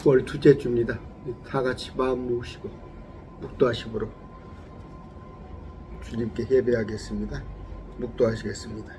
9월 둘째 주입니다. 다 같이 마음 모으시고 묵도하심으로 주님께 예배하겠습니다. 묵도하시겠습니다.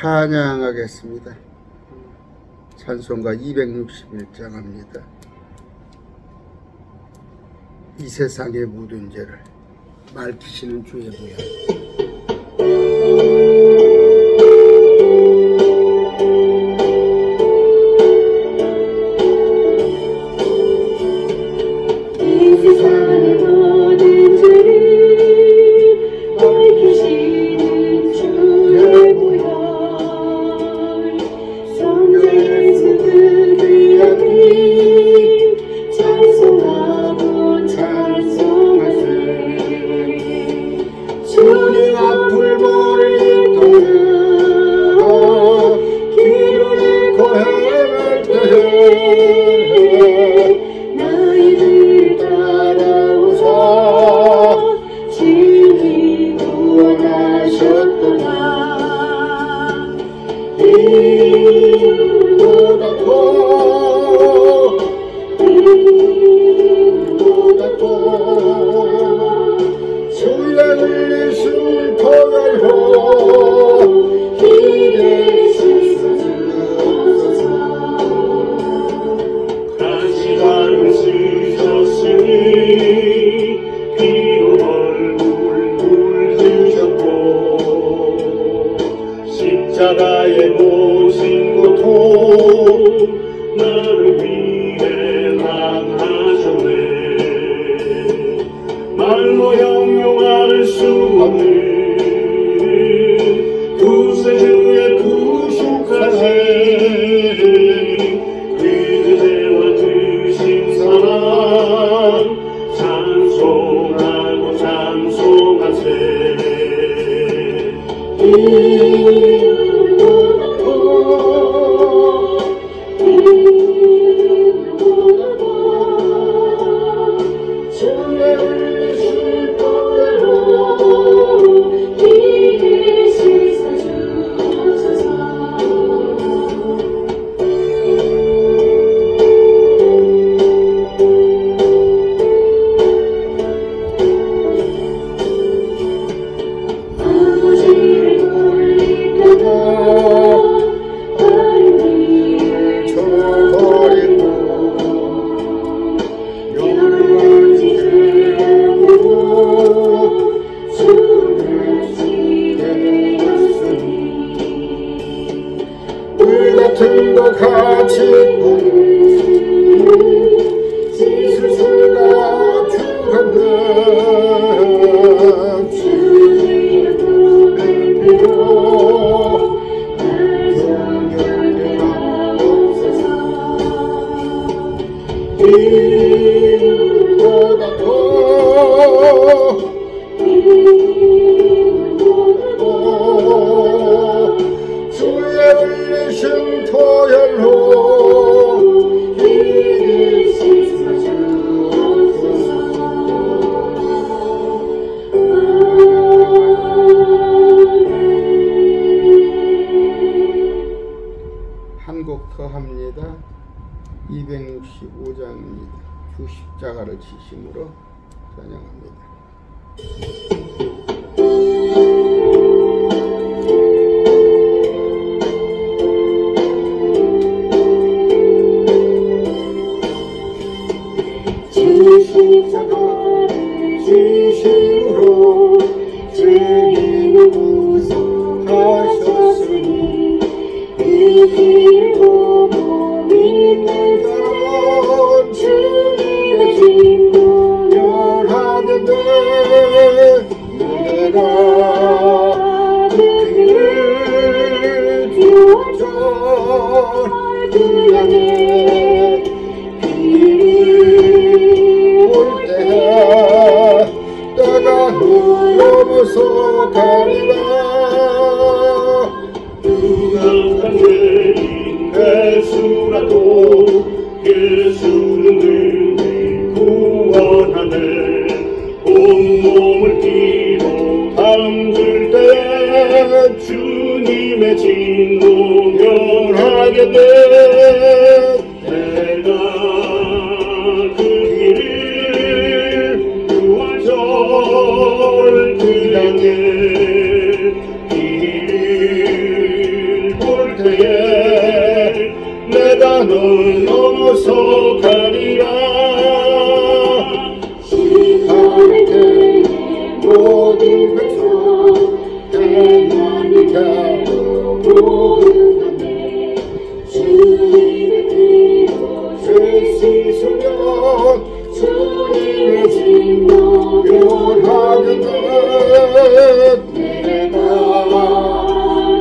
찬양하겠습니다. 찬송가 261장 합니다. 이 세상의 모든 죄를 맑히시는 주의 보혈. 십자가의 모진 고통 나를 위해 당하셨네. 말로 형용할 수 없는 구세주의 구속하신 그대와 드신 사랑 찬송하고 찬송하세. 같은 같이 지수가 죽었네. 주의 불로 날 정결케 하옵소서. 이보다 더 주의 흘리신 보혈로 이를 씻어주옵소서. 한 곡 더 합니다. 265장입니다. 주 십자가를 지심으로 찬양합니다. 지심으로 죄인을 구속하셨으니 길고 몸이 되던 주님의 진노 멸하게 돼 내가 그 길을 비워줘 그 양의 길을 올 때에 내가 넘어서 가리라 누가 죄인 대수라도 예수는 능히 구원하네 온몸을 피로 담글 때에 주님의 진노 멸하게 돼 내가 그 길을 유월절 그 양의 길을 볼 때에 내가 널 넘어서 가리라 시간을 때에 모든 백성 하나님 가로 모르겠네 주님의 피로 죄 씻으면 주님의 진노 멸하게 돼 내가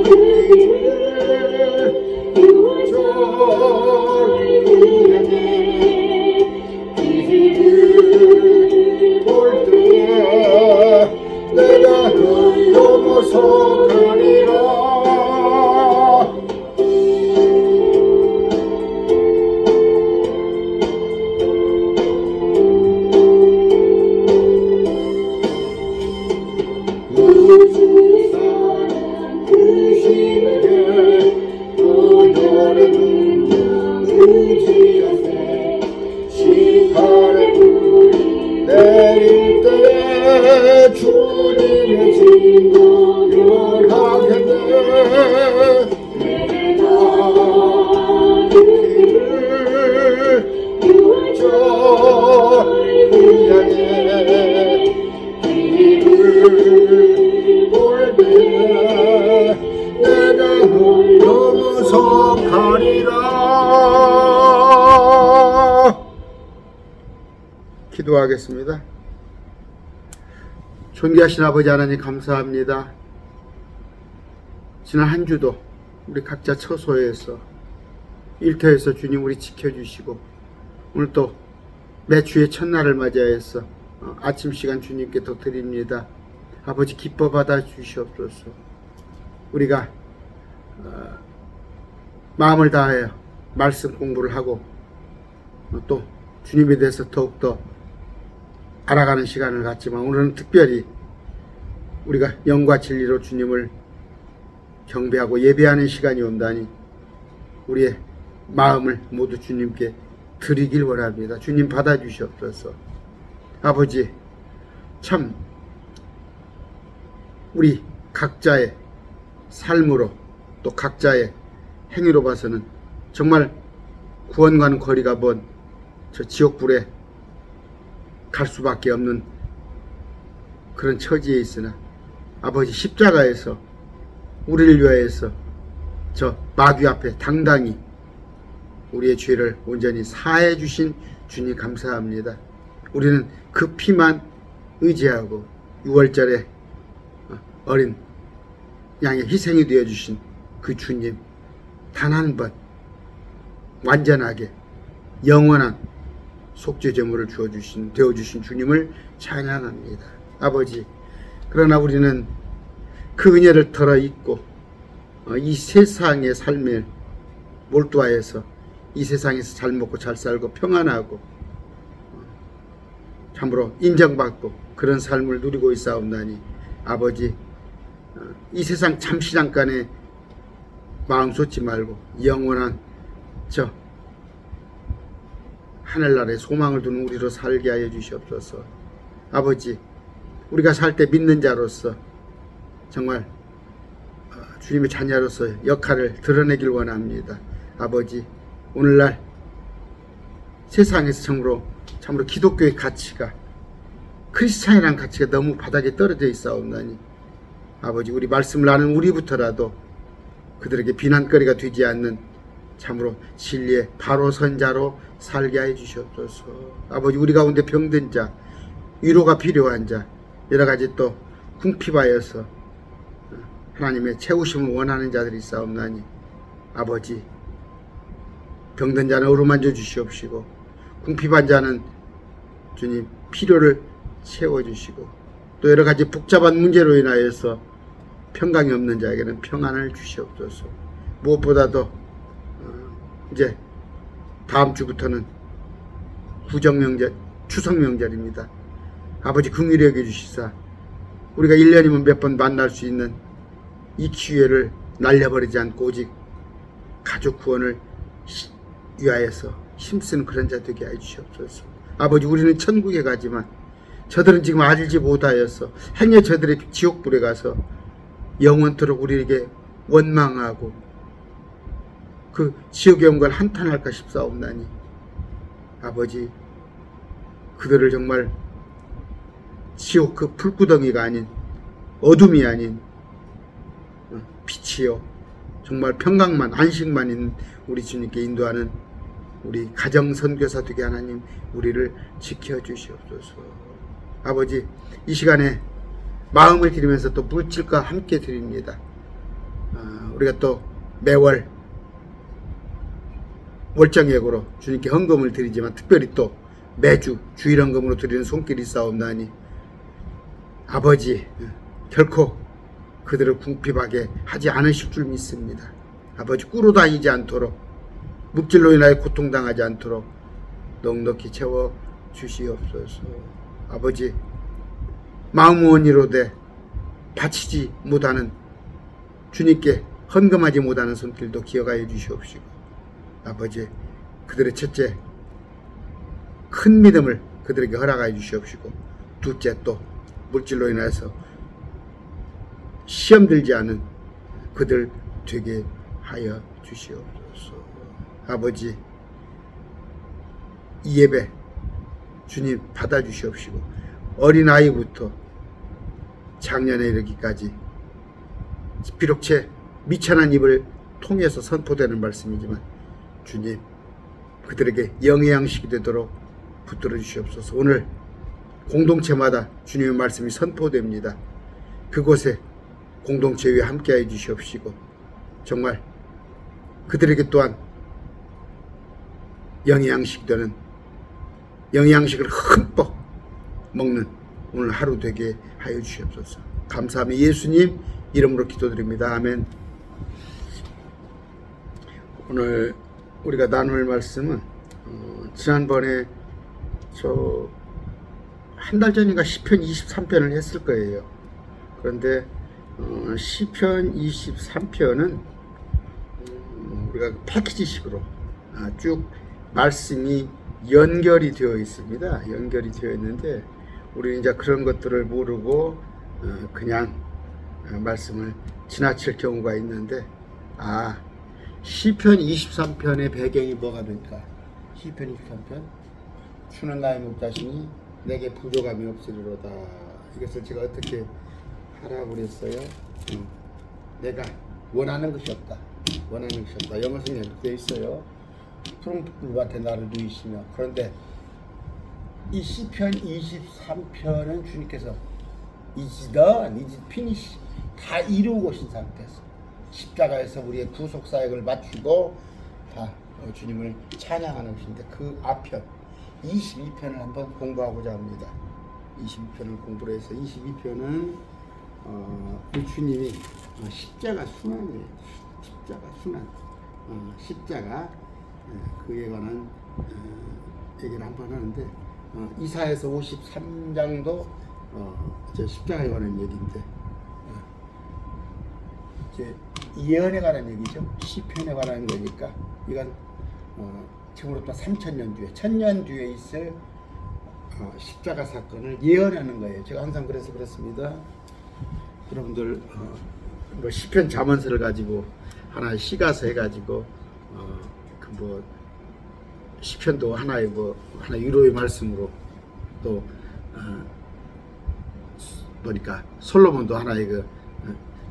그 길을 유월절 그 양의 길을 볼 때에 내가 널 넘어서 가리라 우주의 사랑 그 힘을 또 너를 능력 의지하세 심판의 불이 내릴 때에 주님의 진노 멸하게 돼 내가 그 길을 유월절 그 양의 길을 볼 때에 내가 널 넘어서 가리라 기도하겠습니다. 존귀하신 아버지 하나님 감사합니다. 지난 한 주도 우리 각자 처소에서 일터에서 주님 우리 지켜주시고 오늘 또 매주의 첫날을 맞이하여서 아침 시간 주님께 더 드립니다. 아버지 기뻐 받아 주시옵소서. 우리가 마음을 다하여 말씀 공부를 하고 또 주님에 대해서 더욱더 알아가는 시간을 갖지만 오늘은 특별히 우리가 영과 진리로 주님을 경배하고 예배하는 시간이 온다니 우리의 마음을 모두 주님께 드리길 원합니다. 주님 받아주시옵소서. 아버지 참 우리 각자의 삶으로 또 각자의 행위로 봐서는 정말 구원과는 거리가 먼 저 지옥불에 갈 수밖에 없는 그런 처지에 있으나 아버지 십자가에서 우리를 위하여서 저 마귀 앞에 당당히 우리의 죄를 온전히 사해 주신 주님 감사합니다. 우리는 그 피만 의지하고 6월절에 어린 양의 희생이 되어 주신 그 주님 단 한 번 완전하게 영원한 속죄제물을 되어주신 주님을 찬양합니다. 아버지 그러나 우리는 그 은혜를 덜어 잊고 이 세상의 삶에 몰두하여서 이 세상에서 잘 먹고 잘 살고 평안하고 참으로 인정받고 그런 삶을 누리고 있사옵나니 아버지 이 세상 잠시 잠깐의 마음 쏟지 말고 영원한 저 하늘나라에 소망을 두는 우리로 살게 하여 주시옵소서. 아버지 우리가 살 때 믿는 자로서 정말 주님의 자녀로서 역할을 드러내길 원합니다. 아버지 오늘날 세상에서 참으로 기독교의 가치가 크리스찬이라는 가치가 너무 바닥에 떨어져 있사옵나니 아버지 우리 말씀을 아는 우리부터라도 그들에게 비난거리가 되지 않는 참으로 진리의 바로 선자로 살게 해 주시옵소서. 아버지, 우리 가운데 병든 자, 위로가 필요한 자, 여러 가지 또 궁핍하여서 하나님의 채우심을 원하는 자들이 있사옵나니 아버지, 병든 자는 어루만져 주시옵시고 궁핍한 자는 주님 필요를 채워주시고 또 여러 가지 복잡한 문제로 인하여서 평강이 없는 자에게는 평안을 주시옵소서. 무엇보다도 이제 다음 주부터는 구정명절, 추석명절입니다. 아버지 긍휼히 여겨주시사 우리가 1년이면 몇 번 만날 수 있는 이 기회를 날려버리지 않고 오직 가족 구원을 위하여서 힘쓰는 그런 자 되게 해주시옵소서. 아버지, 우리는 천국에 가지만 저들은 지금 알지 못하여서 행여 저들의 지옥불에 가서 영원토록 우리에게 원망하고 그 지옥의 영광을 한탄할까 싶사옵나니 아버지, 그들을 정말 지옥 그 불구덩이가 아닌 어둠이 아닌 빛이요 정말 평강만 안식만 있는 우리 주님께 인도하는 우리 가정선교사 되게 하나님 우리를 지켜주시옵소서. 아버지, 이 시간에 마음을 드리면서 또 물질과 함께 드립니다. 우리가 또 매월 월정액으로 주님께 헌금을 드리지만 특별히 또 매주 주일헌금으로 드리는 손길이 있사옵나니 아버지, 결코 그들을 궁핍하게 하지 않으실 줄 믿습니다. 아버지, 꾸러 다니지 않도록 물질로 인하여 고통당하지 않도록 넉넉히 채워 주시옵소서. 아버지, 마음 원이로되 바치지 못하는 주님께 헌금하지 못하는 손길도 기억하여 주시옵시고 아버지, 그들의 첫째 큰 믿음을 그들에게 허락하여 주시옵시고 둘째 또 물질로 인해서 시험 들지 않은 그들 되게 하여 주시옵소서. 아버지, 이 예배 주님 받아주시옵시고 어린아이부터 작년에 이르기까지 비록 제 미천한 입을 통해서 선포되는 말씀이지만 주님, 그들에게 영의 양식이 되도록 붙들어 주시옵소서. 오늘 공동체마다 주님의 말씀이 선포됩니다. 그곳에 공동체 위에 함께해 주시옵시고 정말 그들에게 또한 영의 양식이 되는 영의 양식을 흠뻑 먹는 오늘 하루 되게 하여 주시옵소서. 감사하며 예수님 이름으로 기도드립니다. 아멘. 오늘 우리가 나눌 말씀은 지난번에 저 한 달 전인가 시편 23편을 했을 거예요. 그런데 시편 23편은 우리가 패키지식으로 쭉 말씀이 연결이 되어 있습니다. 연결이 되어 있는데 우리는 이제 그런 것들을 모르고 그냥 말씀을 지나칠 경우가 있는데 시편 23편의 배경이 뭐가 될까? 시편 23편 주는 나의 목자시니 내게 부족함이 없으리로다. 이것을 제가 어떻게 하라고 그랬어요? 내가 원하는 것이 없다. 원하는 것이 없다. 영어 성경에 되어 있어요. 푸른 풀밭에 나를 누이시며. 그런데 이 시편 23편은 주님께서 It's done, it's finished, 다 이루고 오신 상태에서 십자가에서 우리의 구속사역을 마치고 다 주님을 찬양하는 것인데 그 앞편 22편을 한번 공부하고자 합니다. 22편을 공부를 해서 22편은 우리 주님이 십자가 순환이에요. 십자가 순환. 십자가 그에 관한 얘기를 한번 하는데 이사야서 53장도 십자가에 관한 얘기인데 이제 예언에 관한 얘기죠. 시편에 관한 거니까 이건 지금으로부터 3000년 뒤에 1000년 뒤에 있을 십자가 사건을 예언하는 거예요. 제가 항상 그래서 그렇습니다. 여러분들 뭐 시편 잠언서를 가지고 하나의 시가서 해가지고 그 시편도 하나의 하나 위로의 말씀으로 또 보니까 솔로몬도 하나의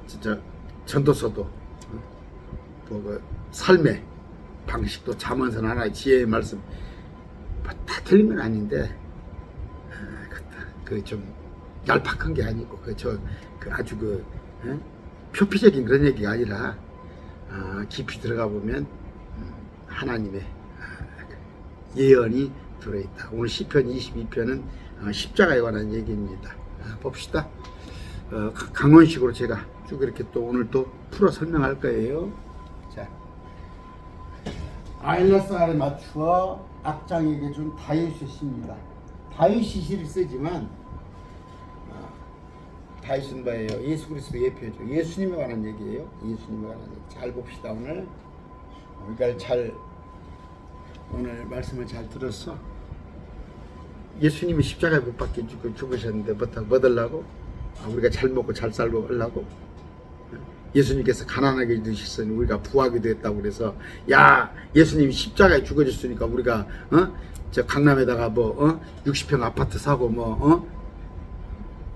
진짜 전도서도 그 삶의 방식도 잠언선 하나의 지혜의 말씀 다 틀린 건 아닌데 그 좀 얄팍한 게 아니고 그 아주 표피적인 그런 얘기가 아니라 깊이 들어가 보면 하나님의 예언이 들어있다. 오늘 시편 22편은 십자가에 관한 얘기입니다. 봅시다. 강원식으로 제가 쭉 이렇게 또 오늘 또 풀어 설명할 거예요. 자, 아일라스알에 맞추어 악장에게 준 다윗의 시입니다. 다윗이 시를 쓰지만 다윗은 뭐예요? 예수 그리스도 예표죠. 예수님에 관한 얘기예요. 예수님에 관한 얘기. 잘 봅시다. 오늘 오늘 말씀을 잘 들었어. 예수님이 십자가에 못 박혀 죽으셨는데 뭐 얻으려고? 우리가 잘 먹고 잘 살고 하려고? 예수님께서 가난하게 드셨으니 우리가 부하게 됐다고 그래서 야 예수님이 십자가에 죽어졌으니까 우리가 저 강남에다가 60평 아파트 사고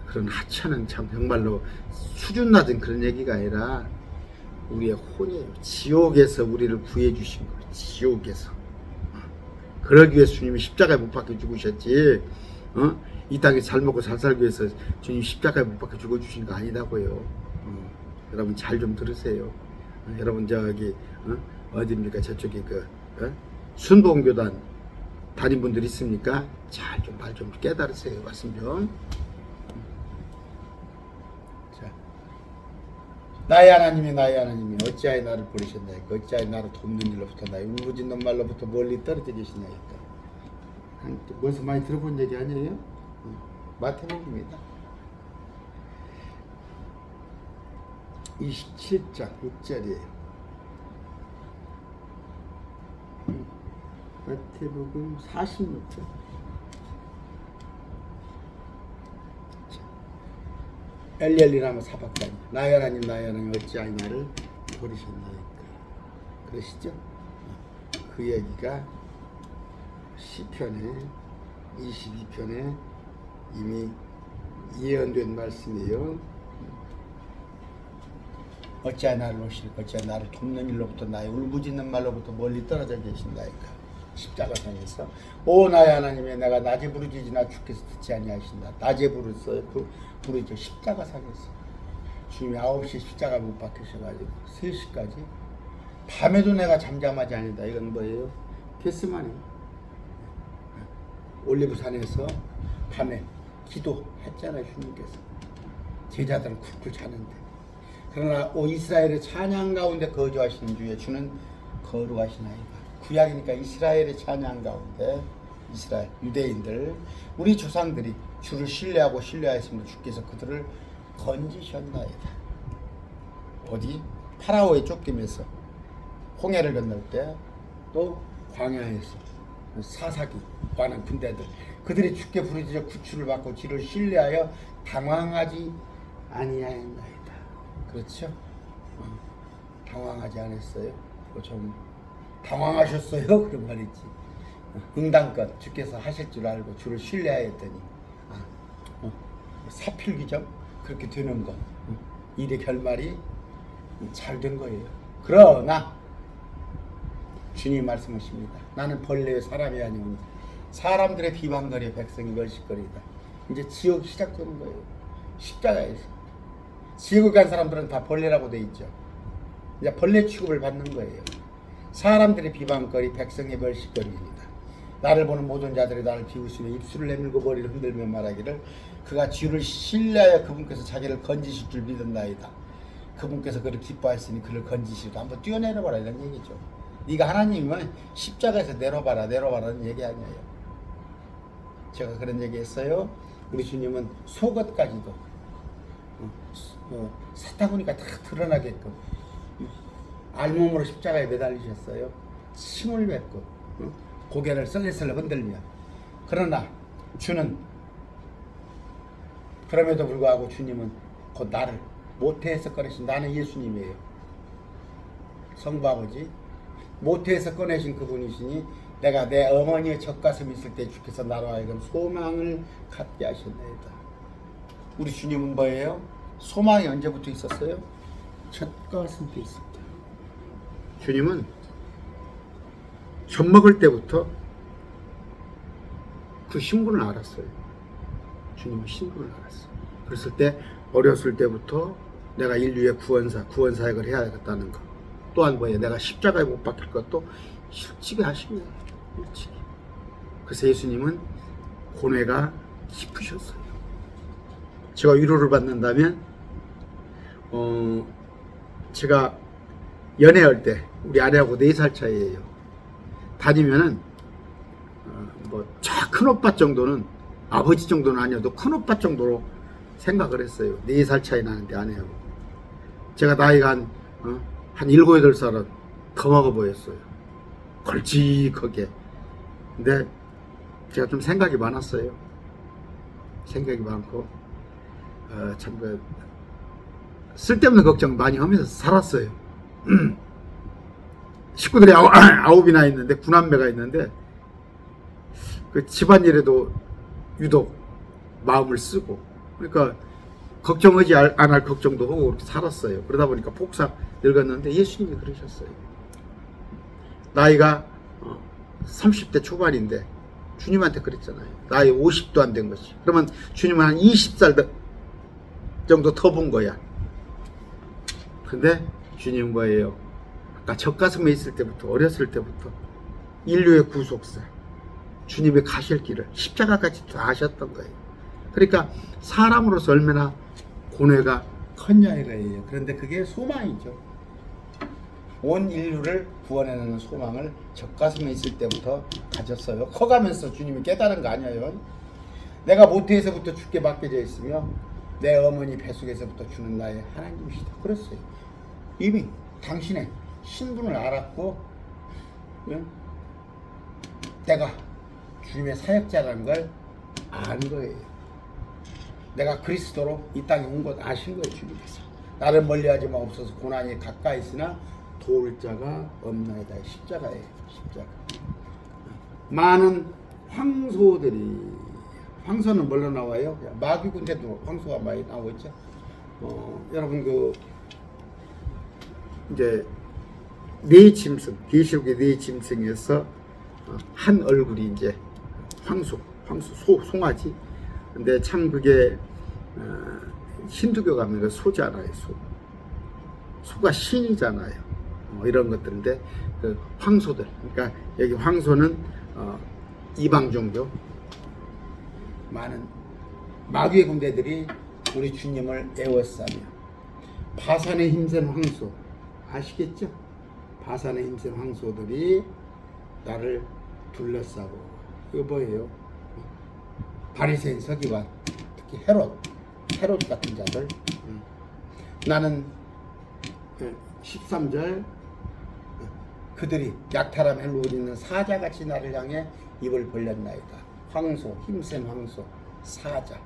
그런 하찮은 참 정말로 수준 낮은 그런 얘기가 아니라 우리의 혼이에요. 지옥에서 우리를 구해 주신 거예요. 지옥에서. 그러기 위해서 주님이 십자가에 못 박혀 죽으셨지. 이 땅에 잘 먹고 잘 살기 위해서 주님 십자가에 못 박혀 죽어 주신 거 아니다고요. 여러분 잘 좀 들으세요. 여러분 저기 어디입니까? 저쪽에 순복음교단 담임분들 있습니까? 잘 좀 말 좀 깨달으세요. 말씀 좀. 자, 나의 하나님이 어찌하여 나를 버리셨나이까? 어찌하여 나를 돕는 일로부터 나의 울부짖는 말로부터 멀리 떨어져 계시나이까? 벌써 많이 들어본 얘기 아니에요? 마태복음입니다. 27장 6절이에요. 마태복음 46절. 엘리엘리라마 사박다니 나의 하나님 어찌하여 나를 버리셨나이까? 그러시죠? 그 얘기가 시편에 22편에 이미 예언된 말씀이에요. 어찌하여 나를 오실까? 어찌하여 나를 돕는 일로부터 나의 울부짖는 말로부터 멀리 떨어져 계신다니까. 십자가상에서 오 나의 하나님의 내가 낮에 부르짖으나 주께서 듣지 아니하신다. 낮에 부르짖어 십자가상에서 주님이 9시 십자가 못 박히셔가지고 3시까지 밤에도 내가 잠잠하지 아니다. 이건 뭐예요? 겟세마네. 올리브산에서 밤에 기도했잖아요. 주님께서 제자들은 쿨쿨 자는데 그러나 오 이스라엘의 찬양 가운데 거주하시는 주의 주는 거룩하시나이다. 구약이니까 이스라엘의 찬양 가운데 이스라엘 유대인들 우리 조상들이 주를 신뢰하고 신뢰하였으므로 주께서 그들을 건지셨나이다. 어디? 파라오에 쫓기면서 홍해를 건널 때 또 광야에서 사사기 관한 군대들 그들이 주께 부르짖어 구출을 받고 주를 신뢰하여 당황하지 아니하였나이다. 그렇죠? 당황하지 않았어요. 좀 당황하셨어요? 그런 말이지. 응당껏 주께서 하실 줄 알고 주를 신뢰하였더니 사필귀정 그렇게 되는 것 일의 결말이 잘 된 거예요. 그러나 주님 말씀하십니다. 나는 벌레의 사람이 아니오니 사람들의 비방거리 백성이 멸시거리다. 이제 지옥 시작되는 거예요. 십자가에서 지옥을 간 사람들은 다 벌레라고 돼 있죠. 이제 벌레 취급을 받는 거예요. 사람들의 비방거리 백성의 멸시거리입니다. 나를 보는 모든 자들이 나를 비웃으며 입술을 내밀고 머리를 흔들며 말하기를 그가 주를 신뢰하여 그분께서 자기를 건지실 줄 믿었나이다. 그분께서 그를 기뻐하시니 그를 건지시고 한번 뛰어내려봐라 이런 얘기죠. 네가 하나님이면 십자가에서 내려봐라는 얘기 아니에요. 제가 그런 얘기 했어요. 우리 주님은 속옷까지도 사타구니가 다 드러나게끔 알몸으로 십자가에 매달리셨어요. 침을 뱉고 고개를 설레설레 흔들며. 그러나 주는 그럼에도 불구하고 주님은 곧 나를 모태에서 꺼내신 나는 예수님이에요. 성부 아버지 모태에서 꺼내신 그분이시니 내가 내 어머니의 젖가슴 있을 때 주께서 나로 하여금 소망을 갖게 하셨나이다. 우리 주님은 뭐예요? 소망이 언제부터 있었어요? 젖가슴 때 있었다. 주님은 젖 먹을 때부터 그 신분을 알았어요. 주님은 신분을 알았어요. 그랬을 때 어렸을 때부터 내가 인류의 구원 사역을 해야겠다는 거. 또한 뭐예요? 내가 십자가에 못 박힐 것도 일찍이 하신 거예요. 일찍이. 그래서 예수님은 고뇌가 깊으셨어요. 제가 위로를 받는다면 제가 연애할 때 우리 아내하고 4살 차이예요. 다니면은 뭐 큰 오빠 정도는, 아버지 정도는 아니어도 큰 오빠 정도로 생각을 했어요. 4살 차이 나는데 아내하고. 제가 나이가 한 7, 8살은 더 먹어 보였어요. 걸찍하게. 근데 제가 좀 생각이 많았어요. 생각이 많고 참 쓸데없는 걱정 많이 하면서 살았어요. 식구들이 9이나 있는데, 9남매가 있는데 그 집안일에도 유독 마음을 쓰고, 그러니까 걱정하지 안 할 걱정도 하고 그렇게 살았어요. 그러다 보니까 폭삭 늙었는데 예수님이 그러셨어요. 나이가 30대 초반인데 주님한테 그랬잖아요. 나이 50도 안 된 것이. 그러면 주님은 한 20살 정도 더 본 거야. 근데 주님 뭐예요? 아까 젖가슴에 있을 때부터, 어렸을 때부터 인류의 구속사, 주님의 가실 길을 십자가까지 다 하셨던 거예요. 그러니까 사람으로서 얼마나 고뇌가 컸냐 이거예요. 그런데 그게 소망이죠. 온 인류를 구원해내는 소망을 젖가슴에 있을 때부터 가졌어요. 커가면서 주님이 깨달은 거 아니에요. 내가 모태에서부터 주께 맡겨져 있으며 내 어머니 뱃속에서부터 주는 나의 하나님이시다. 그랬어요. 이미 당신의 신분을 알았고, 내가 주님의 사역자라는 걸 안 거예요. 내가 그리스도로 이 땅에 온 것 아신 거예요. 주님께서 나를 멀리하지 마옵소서. 고난이 가까이 있으나 도울 자가 없나이다. 십자가예요. 십자가. 많은 황소들이, 황소는 뭘로 나와요? 마귀 군대도 황소가 많이 나오죠. 여러분 이제 네 짐승, 계시록의 네 짐승에서 한 얼굴이 이제 황소, 송아지. 근데 참 그게 힌두교 가면 소잖아요. 소가 신이잖아요. 이런 것들인데 그 황소들. 그러니까 여기 황소는 이방 종교, 많은 마귀의 군대들이 우리 주님을 애워싸며, 바산에 힘센 황소 아시겠죠? 바산에 힘센 황소들이 나를 둘러싸고, 이거 뭐예요? 바리새인, 서기관, 특히 헤롯 같은 자들. 나는 13절, 그들이 약탈함에 누리는 사자같이 나를 향해 입을 벌렸나이다. 황소, 힘센 황소, 사자.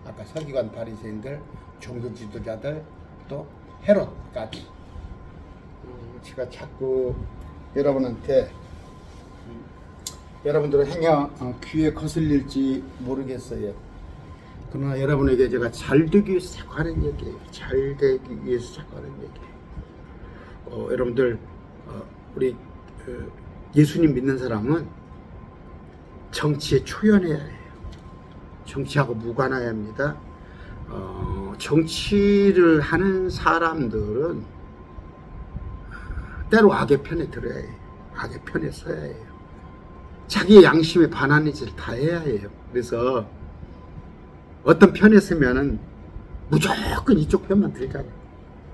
아까 서기관, 바리새인들, 종교 지도자들, 또 헤롯까지. 제가 자꾸 여러분한테, 여러분들의 행여 귀에 거슬릴지 모르겠어요. 그러나 여러분에게 제가 잘 되기 위해서 자꾸 하는 얘기예요. 잘 되기 위해서 자꾸 하는 얘기예요. 여러분들, 우리 예수님 믿는 사람은 정치에 초연해야 해요. 정치하고 무관해야 합니다. 정치를 하는 사람들은 때로 악의 편에 들어야 해요. 악의 편에 서야 해요. 자기의 양심에 반하는 짓을 다 해야 해요. 그래서 어떤 편에 서면은 무조건 이쪽 편만 들잖아.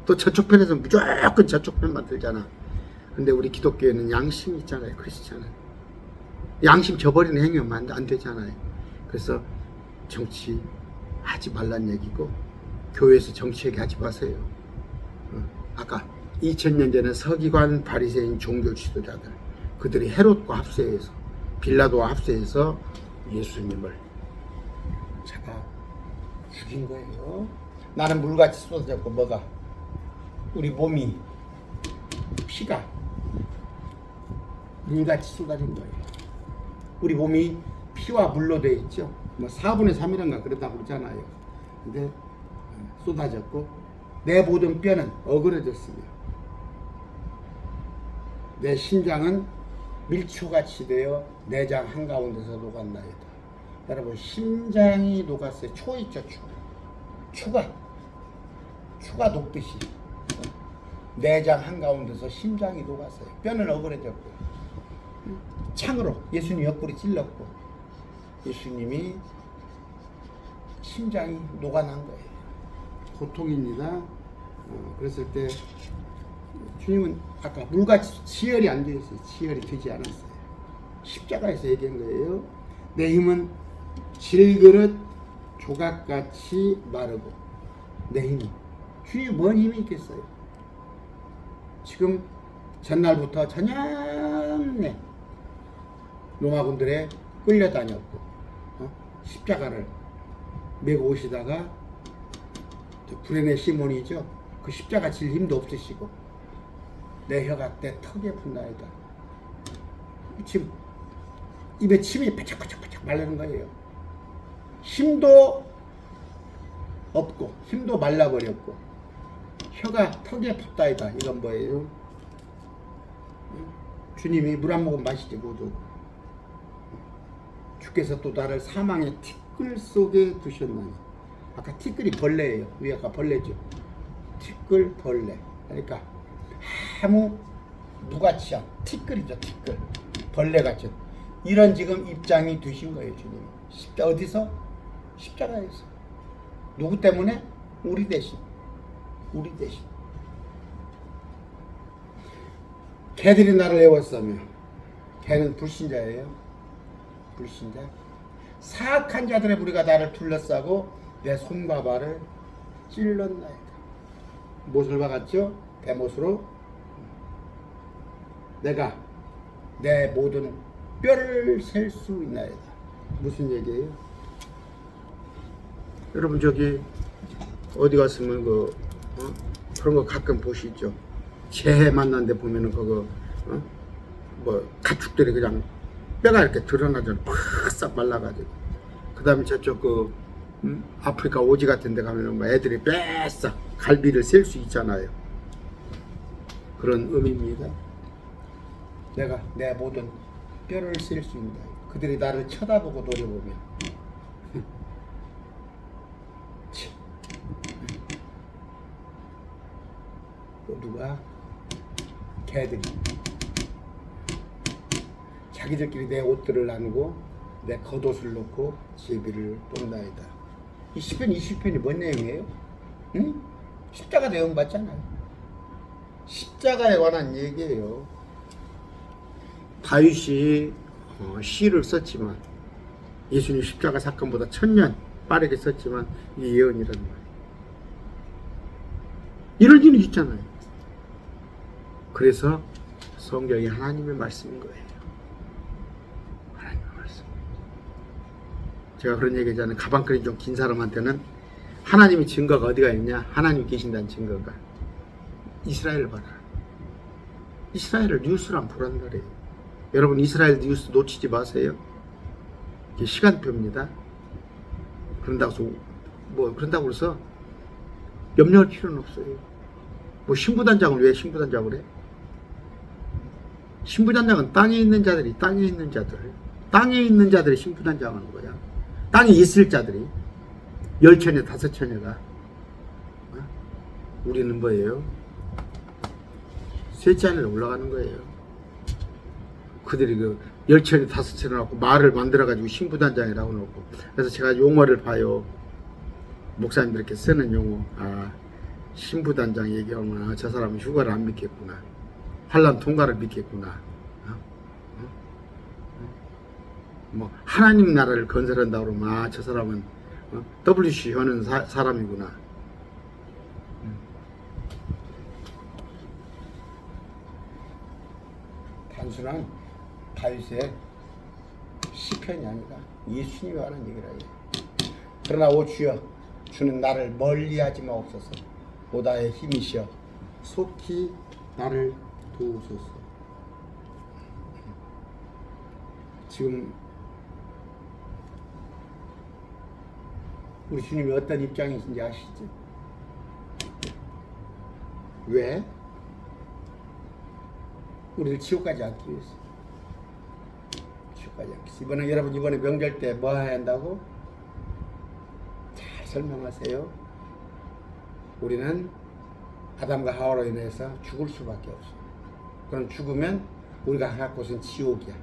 또 저쪽 편에서 무조건 저쪽 편만 들잖아. 근데 우리 기독교에는 양심이 있잖아요. 크리스찬은 양심 저버리는 행위하면 안 되잖아요. 그래서 정치 하지 말란 얘기고, 교회에서 정치 얘기하지 마세요. 아까 2000년 전에 서기관, 바리새인, 종교 지도자들, 그들이 헤롯과 합세해서, 빌라도와 합세해서 예수님을 제가 죽인 거예요. 나는 물같이 쏟아졌고, 뭐가? 우리 몸이, 피가 물같이 쏟아진 거예요. 우리 몸이 피와 물로 되어 있죠. 뭐 4분의 3이란가 그러다고 그러잖아요. 근데 쏟아졌고, 내 모든 뼈는 어그러졌으며 내 심장은 밀초같이 되어 내장 한가운데서 녹았나이다. 여러분, 심장이 녹았어요. 초 있죠, 초. 초가 녹듯이 내장 한가운데서 심장이 녹았어요. 뼈는 어그러졌고, 창으로 예수님 옆구리 찔렀고, 예수님이 심장이 녹아난 거예요. 고통입니다. 그랬을 때 주님은 아까 물같이 치열이 안 되었어요. 치열이 되지 않았어요. 십자가에서 얘기한 거예요. 내 힘은 질그릇 조각같이 마르고. 내 힘이, 주님이 뭔 힘이 있겠어요? 지금 전날부터 저녁내 로마군들에 끌려다녔고, 십자가를 메고 오시다가 구레네 시몬이죠. 그 십자가 질 힘도 없으시고, 내 혀가 내 턱에 붙나이다. 지금 입에 침이 바짝바짝바짝 마르는 거예요. 힘도 없고 힘도 말라버렸고 혀가 턱에 붙다이다. 이건 뭐예요? 주님이 물 한 모금 마시지 모두. 주께서 또 나를 사망의 티끌 속에 두셨나니. 아까 티끌이 벌레예요. 위아까 벌레죠. 티끌 벌레. 그러니까 아무 무가치한 티끌이죠. 티끌 벌레같이 이런 지금 입장이 되신 거예요. 주님 어디서? 십자가에서. 누구 때문에? 우리 대신. 우리 대신. 개들이 나를 애웠으며, 개는 불신자예요. 불신자. 사악한 자들의 무리가 나를 둘러싸고 내 손과 발을 찔렀나이다. 못을 박았죠? 대못으로. 내가 내 모든 뼈를 셀 수 있나이다. 무슨 얘기예요? 여러분, 저기 어디 갔으면 그런 거 가끔 보시죠. 재 만난 데 보면은 그거 뭐 가축들이 그냥 뼈가 이렇게 드러나잖아. 팍싹 말라가지고. 그 다음에 저쪽 아프리카 오지 같은 데 가면은 뭐 애들이 뺏싹 갈비를 셀 수 있잖아요. 그런 의미입니다. 내가 내 모든 뼈를 셀 수 있다. 그들이 나를 쳐다보고 노려보면 누가? 개들이 자기들끼리 내 옷들을 나누고 내 겉옷을 놓고 제비를 뽑나이다. 이 시편 20편이 뭔 내용이에요? 응? 십자가 내용 맞잖아요. 십자가에 관한 얘기예요. 다윗이 시를 썼지만, 예수님 십자가 사건보다 1000년 빠르게 썼지만 이게 예언이라는 말이에요. 이런 일이 있잖아요. 그래서 성경이 하나님의 말씀인 거예요. 하나님의 말씀. 제가 그런 얘기 하잖아요. 가방끈이 좀 긴 사람한테는 하나님의 증거가 어디가 있냐? 하나님 계신다는 증거가 이스라엘을 봐라. 이스라엘을 뉴스란 보란 말이에요. 여러분, 이스라엘 뉴스 놓치지 마세요. 이게 시간표입니다. 그런다고 해서 염려할 필요는 없어요. 뭐 신부단장을 왜 신부단장을 해? 신부단장은 땅에 있는 자들이 신부단장 하는 거야. 땅에 있을 자들이 10처녀 5처녀가. 우리는 뭐예요? 셋째 하늘에 올라가는 거예요. 그들이 10처녀 5처녀 갖고 말을 만들어 가지고 신부단장이라고 놓고. 그래서 제가 용어를 봐요. 목사님들 이렇게 쓰는 용어. 신부단장 얘기하면 저 사람은 휴가를 안 믿겠구나. 환란 통과를 믿겠구나. 뭐 하나님 나라를 건설한다 그러면 저 사람은 WC 하는 사람이구나. 단순한 다윗의 시편이 아니라 예수님이 하는 얘기라 해요. 그러나 오 주여, 주는 나를 멀리하지 마옵소서. 오 나의 힘이시여, 속히 나를 도우소서. 지금 우리 주님이 어떤 입장이신지 아시죠? 왜? 우리를 지옥까지 않기 위해서. 지옥까지 않기 위해서. 이번에 여러분 이번에 명절 때 뭐 해야 한다고? 잘 설명하세요. 우리는 아담과 하와로 인해서 죽을 수밖에 없어. 그럼 죽으면 우리가 갈 곳은 지옥이야.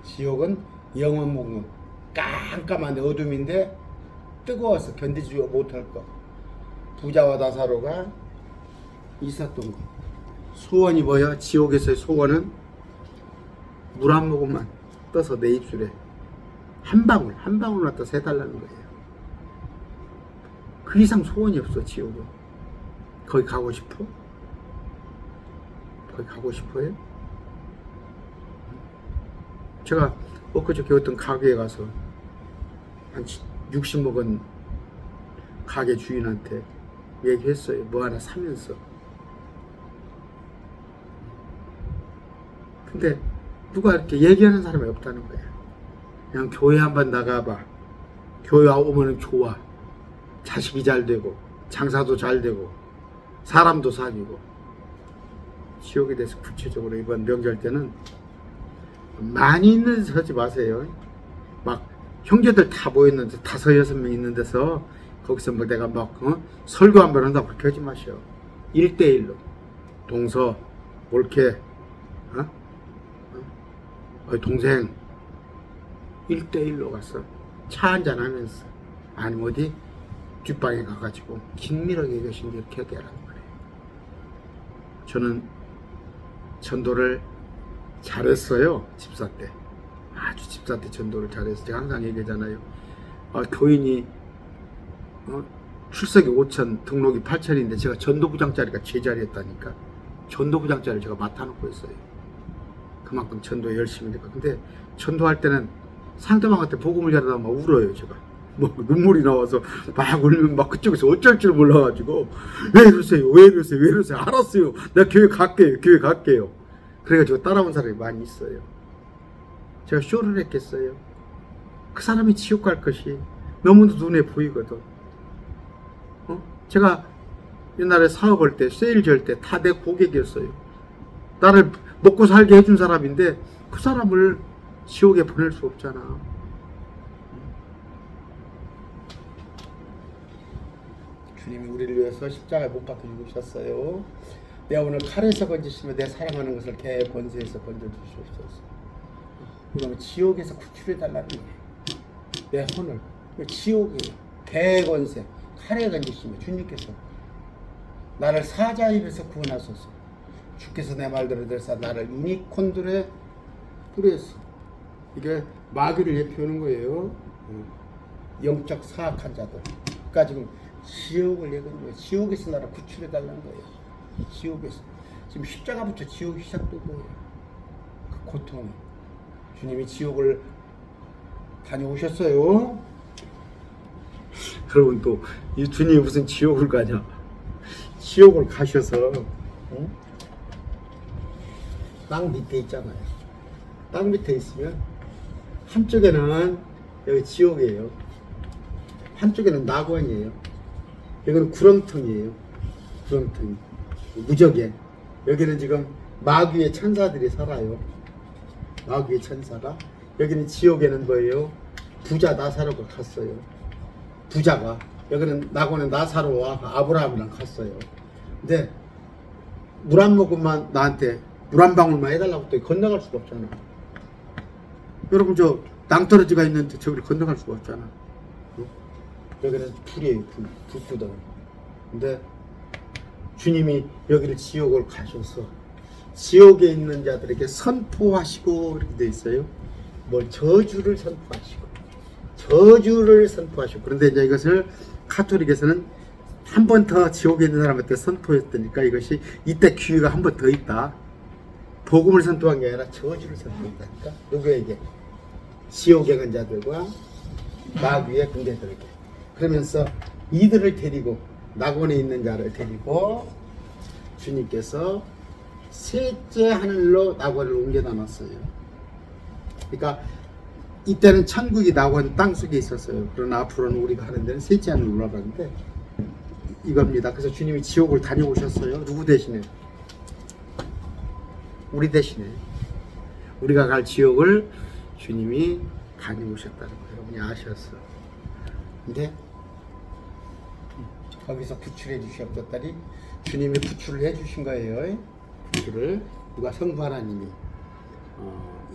지옥은 영원 목록, 깜깜한 어둠인데 뜨거워서 견디지 못할 거. 부자와 나사로가 있었던 거. 소원이 뭐야? 지옥에서의 소원은 물 한 모금만 떠서 내 입술에 한 방울 갖다 새달라는 거예요. 그 이상 소원이 없어. 지옥은. 거기 가고 싶어? 거기 가고 싶어요? 제가 엊그저께 어떤 가게에 가서 한 60 먹은 가게 주인한테 얘기했어요. 뭐 하나 사면서. 근데 누가 이렇게 얘기하는 사람이 없다는 거야. 그냥 교회 한번 나가봐. 교회 오면은 좋아. 자식이 잘 되고 장사도 잘 되고 사람도 사귀고. 지옥에 대해서 구체적으로 이번 명절 때는 많이 있는 데서 하지 마세요. 막 형제들 다 모였는데 5, 6명 있는 데서 거기서 뭐 내가 막 설교 한번 한다고 그렇게 하지 마셔. 1대1로 동서 올케 동생 1대1로 가서 차 한잔 하면서, 아니면 어디 뒷방에 가가지고 긴밀하게 계신 게 이렇게 얘기하라는 거예요. 저는 전도를 잘했어요. 집사 때. 아주 집사 때 전도를 잘했어요. 제가 항상 얘기하잖아요. 교인이 출석이 5천, 등록이 8천인데 제가 전도부장 자리가 제 자리였다니까. 전도부장 자리를 제가 맡아놓고 있어요. 그만큼 전도 열심히 하니까. 근데 전도할 때는 상대방한테 복음을 전하다 막 울어요. 제가 뭐 눈물이 나와서 막 울면 막 그쪽에서 어쩔 줄 몰라가지고 왜 이러세요 알았어요, 내가 교회 갈게요. 그래가지고 따라온 사람이 많이 있어요. 제가 쇼를 했겠어요? 그 사람이 지옥 갈 것이 너무도 눈에 보이거든. 제가 옛날에 사업할 때 세일즈 때 다 내 고객이었어요. 나를 먹고 살게 해준 사람인데 그 사람을 지옥에 보낼 수 없잖아. 주님이 우리를 위해서 십자가에 못 박혀 죽으셨어요. 내가 오늘 칼에서 건지시면 내 사랑하는 것을 개 권세에서 건져주시옵소서. 그러면 지옥에서 구출해달라는 거예요. 내 혼을. 지옥이에요. 개 권세. 칼에 건지시면 주님께서 나를 사자 입에서 구원하소서. 주께서 내 말대로 되사 나를 유니콘들의 뿔에서. 이게 마귀를 예표하는 거예요. 영적 사악한 자들. 그러니까 지금 지옥을 얘기하는 거예요. 지옥에서 나를 구출해달라는 거예요. 지옥에서. 지금 십자가부터 지옥이 시작된 거예요. 그 고통. 주님이 지옥을 다녀오셨어요. 여러분, 또 이 주님이 무슨 지옥을 가냐? 지옥을 가셔서 땅 밑에 있잖아요. 땅 밑에 있으면 한쪽에는 여기 지옥이에요. 한쪽에는 낙원이에요. 여기는 구렁텅이에요. 구렁텅이. 무적에. 여기는 지금 마귀의 천사들이 살아요. 마귀의 천사가. 여기는 지옥에는 뭐예요? 부자 나사로가 갔어요. 부자가. 여기는 낙원에 나사로와 아브라함이랑 갔어요. 근데 물 한 모금만 나한테 물 한 방울만 해달라고 또 건너갈 수가 없잖아. 여러분, 저 낭떠러지가 있는데 저기를 건너갈 수가 없잖아. 여기는 불이에요. 불구덩이. 근데 주님이 여기를 지옥을 가셔서 지옥에 있는 자들에게 선포하시고 이렇게 돼 있어요. 뭘 저주를 선포하시고. 그런데 이제 이것을 카톨릭에서는 한 번 더 지옥에 있는 사람한테 선포했으니까 이것이 이때 기회가 한 번 더 있다. 복음을 선포한 게 아니라 저주를 선포했다니까. 누구에게? 지옥에 간 자들과 마귀의 군대들에게. 그러면서 이들을 데리고, 낙원에 있는 자를 데리고 주님께서 셋째 하늘로 낙원을 옮겨다 놨어요. 그러니까 이때는 천국이 낙원 땅속에 있었어요. 그러나 앞으로는 우리가 하는 데는 셋째 하늘로 올라가는데 이겁니다. 그래서 주님이 지옥을 다녀오셨어요. 누구 대신에? 우리 대신에 우리가 갈 지옥을 주님이 다녀오셨다는 거 여러분이 아셨어. 근데 거기서 구출해 주셨다니 주님이 구출을 해 주신 거예요. 구출을 누가? 성부 하나님이.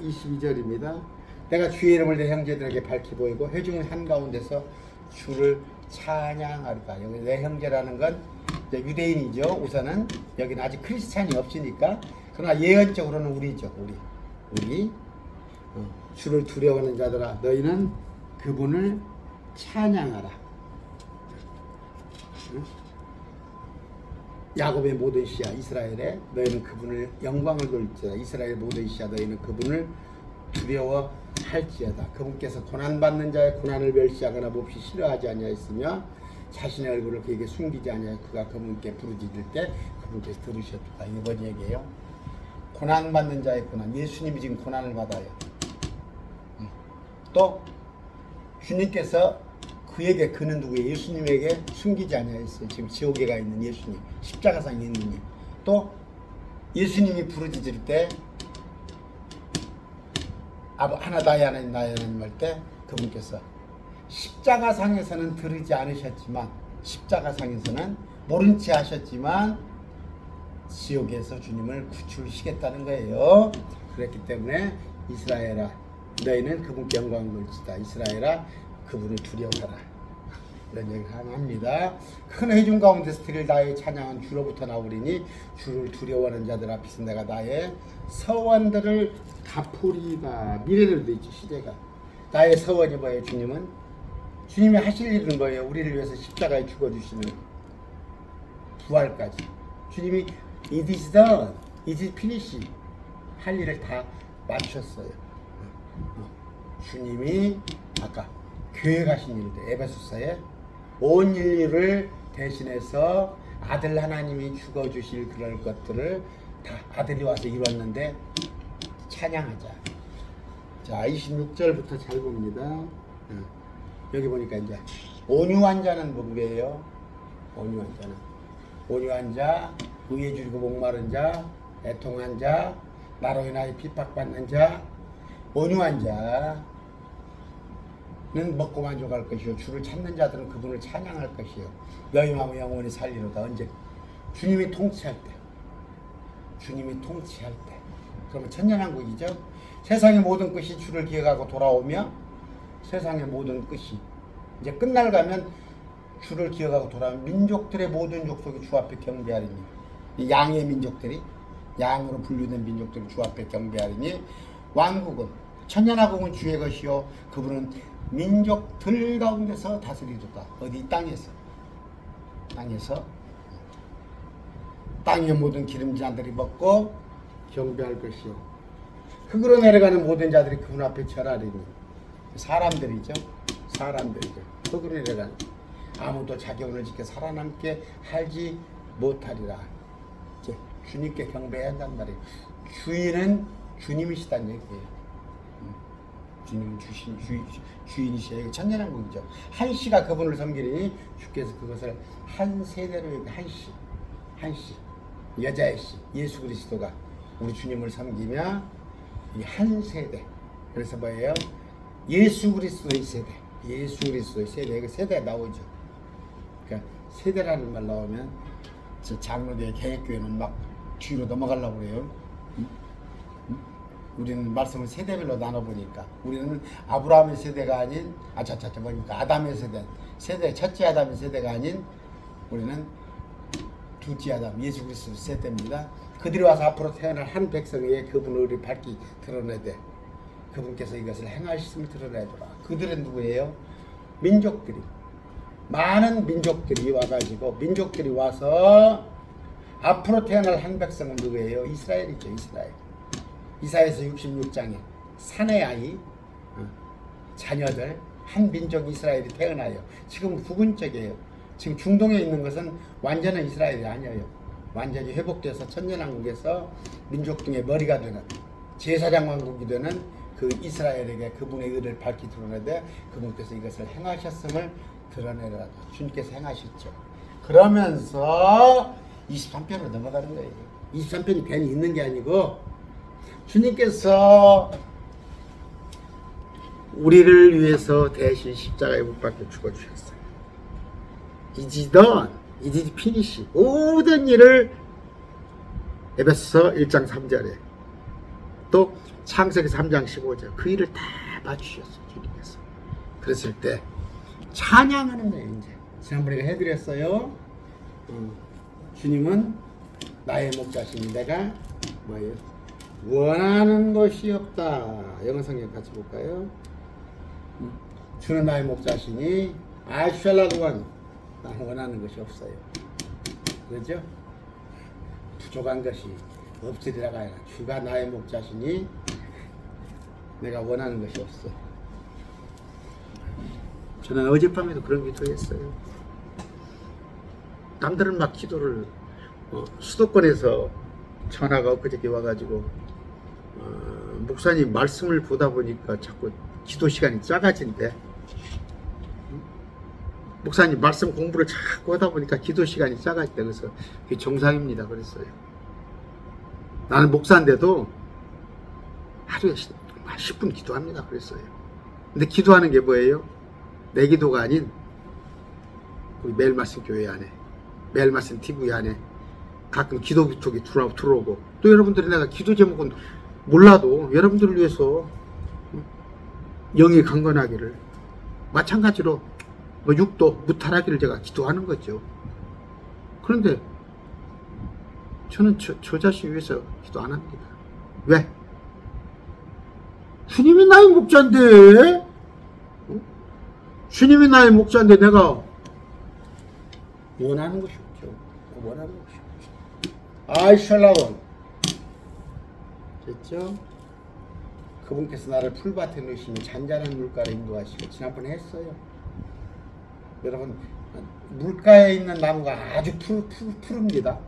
22절입니다. 내가 주의 이름을 내 형제들에게 밝히 보이고 회중 한가운데서 주를 찬양하리다. 여기 내 형제라는 건 이제 유대인이죠. 우선은 여기는 아직 크리스찬이 없으니까. 그러나 예언적으로는 우리죠. 우리 주를 두려워하는 자들아, 너희는 그분을 찬양하라. 야곱의 모든 씨야 이스라엘에 너희는 그분을 영광을 돌지어다. 이스라엘의 모든 씨야 너희는 그분을 두려워할지어다. 그분께서 고난받는 자의 고난을 멸시하거나 몹시 싫어하지 아니하였으며 자신의 얼굴을 그에게 숨기지 아니하여 그가 그분께 부르짖을 때 그분께서 들으셨다. 이게 뭔 얘기예요? 고난받는 자의 고난. 예수님이 지금 고난을 받아요. 또 주님께서 그에게, 그는 누구예요? 예수님에게 숨기지 아니하였어요. 지금 지옥에 가 있는 예수님, 십자가상에 있는 님. 또 예수님이 부르짖을 때 하나 나의 하나님 나의 하나님 할 때 그분께서 십자가상에서는 들으지 않으셨지만, 십자가상에서는 모른 채 하셨지만 지옥에서 주님을 구출시켰다는 거예요. 그랬기 때문에 이스라엘아 너희는 그분께 영광을 돌지다. 이스라엘아 그분을 두려워하라. 이런 얘기를 합니다. 큰 회중 가운데서 드릴 나의 찬양은 주로부터 나오리니 주를 두려워하는 자들 앞에서 내가 나의 서원들을 갚으리다. 미래를 되지 시제가. 나의 서원이 뭐예요? 주님은? 주님이 하실 일은 뭐예요? 우리를 위해서 십자가에 죽어주시는 부활까지. 주님이 it is done, it is finished 할 일을 다 마쳤어요. 주님이 아까 교회 가신 일들 에베소서에 온 인류를 대신해서 아들 하나님이 죽어주실 그럴 것들을 다 아들이 와서 이뤘는데 찬양하자. 자 26절부터 잘 봅니다. 여기 보니까 이제 온유한 자는 누구예요? 온유한 자는 온유한 자, 의에 줄이고 목마른 자, 애통한 자, 나로 인하여 핍박받는 자. 온유한 자는 먹고 만족할 것이요 주를 찾는 자들은 그분을 찬양할 것이요 너희 마음이 영원히 살리로다. 언제? 주님이 통치할 때. 주님이 통치할 때. 그러면 천년왕국이죠. 세상의 모든 끝이 주를 기억하고 돌아오며 세상의 모든 끝이 이제 끝날 가면 주를 기억하고 돌아오면 민족들의 모든 족속이 주 앞에 경배하리니, 이 양의 민족들이, 양으로 분류된 민족들이 주 앞에 경배하리니 왕국은, 천년왕국은 주의 것이요 그분은 민족들 가운데서 다스리도다. 어디? 땅에서 땅의 모든 기름진 자들이 먹고 경배할 것이요 흙으로 내려가는 모든 자들이 그분 앞에 절하리니. 사람들이죠. 흙으로 내려가는. 아무도 자기 오늘 지켜 살아남게 하지 못하리라. 이제 주님께 경배해야 한단 말이에요. 주인은 주님이시다는 얘기예요. 주님은 주인이시에요. 천년왕국이죠. 한 씨가 그분을 섬기니 주께서 그것을 한 세대로 한 씨, 여자의 씨, 예수 그리스도가 우리 주님을 섬기며 이 한 세대. 그래서 뭐예요? 예수 그리스도의 세대. 예수 그리스도의 세대. 그 세대 나오죠. 그러니까 세대라는 말 나오면 저 장로교회 개혁교회는 막 뒤로 넘어가려고 그래요. 우리는 말씀을 세대별로 나눠보니까 우리는 아브라함의 세대가 아닌 뭐니까 아담의 세대 첫째 아담의 세대가 아닌 우리는 둘째 아담 예수 그리스도 세대입니다. 그들이 와서 앞으로 태어날 한 백성에게 그분을 우리 밝히 드러내되 그분께서 이것을 행하셨음을 드러내더라. 그들은 누구예요? 민족들이, 많은 민족들이 와가지고 민족들이 와서 앞으로 태어날 한 백성은 누구예요? 이스라엘이죠. 이스라엘. 이사야서 66장에 산의 아이 자녀들 한 민족 이스라엘이 태어나요. 지금 부근 쪽이에요. 지금 중동에 있는 것은 완전한 이스라엘이 아니에요. 완전히 회복돼서 천년왕국에서 민족 중에 머리가 되는 제사장 왕국이 되는 그 이스라엘에게 그분의 의를 밝히 드러내되 그분께서 이것을 행하셨음을 드러내라. 주님께서 행하셨죠. 그러면서 23편으로 넘어가는 거예요. 23편이 괜히 있는 게 아니고 주님께서 우리를 위해서 대신 십자가에 못 박혀 죽어주셨어요. Is done. It is finished. 모든 일을 에베소서 1장 3절에 또 창세기 3장 15절 그 일을 다 봐주셨어요. 주님께서. 그랬을 때 찬양하는 거예요. 이제 지난번에 해드렸어요. 주님은 나의 목자시니 내가 뭐예요? 원하는 것이 없다. 영어 성경 같이 볼까요? 주는 나의 목자시니 I shall not want. 나는 원하는 것이 없어요. 그렇죠? 부족한 것이 없으리라가 아니라 주가 나의 목자시니 내가 원하는 것이 없어. 저는 어젯밤에도 그런 기도했어요. 남들은 막 기도를 수도권에서 전화가 엊그저께 와가지고 목사님 말씀을 보다 보니까 자꾸 기도 시간이 작아진대. 목사님 말씀 공부를 자꾸 하다 보니까 기도 시간이 작아진대. 그래서 그게 정상입니다. 그랬어요. 나는 목사인데도 하루에 10분 기도합니다. 그랬어요. 근데 기도하는 게 뭐예요? 내 기도가 아닌 우리 매일 말씀 교회 안에, 매일 말씀 TV 안에 가끔 기도 부탁이 들어오고, 또 여러분들이 내가 기도 제목은 몰라도 여러분들을 위해서 영이 강건하기를, 마찬가지로 뭐 육도 무탈하기를 제가 기도하는 거죠. 그런데 저는 저 자신 위해서 기도 안 합니다. 왜? 주님이 나의 목자인데, 주님이 나의 목자인데 내가 원하는 것이 없죠. 원하는 것이 없죠. I shall not want. 됐죠? 그분께서 나를 풀밭에 넣으시며 잔잔한 물가로 인도하시고, 지난번에 했어요. 여러분, 물가에 있는 나무가 아주 푸릅니다.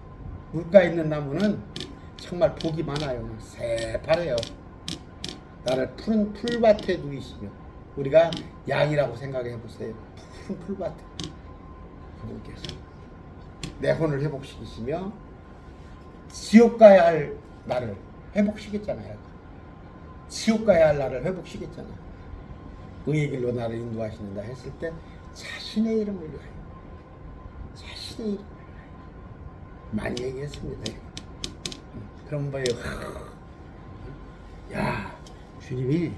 물가에 있는 나무는 정말 복이 많아요. 새파래요. 나를 푸른 풀밭에 누이시며, 우리가 양이라고 생각해 보세요. 푸른 풀밭에 그분께서 내 혼을 회복시키시며 지옥 가야 할 나를 회복시켰잖아요. 지옥 가야 할 나를 회복시켰잖아요. 의의 길로 나를 인도하시는다 했을 때 자신의 이름을 위하여, 자신의 이름을 위하여 많이 얘기했습니다. 그럼 뭐예요? 야, 주님이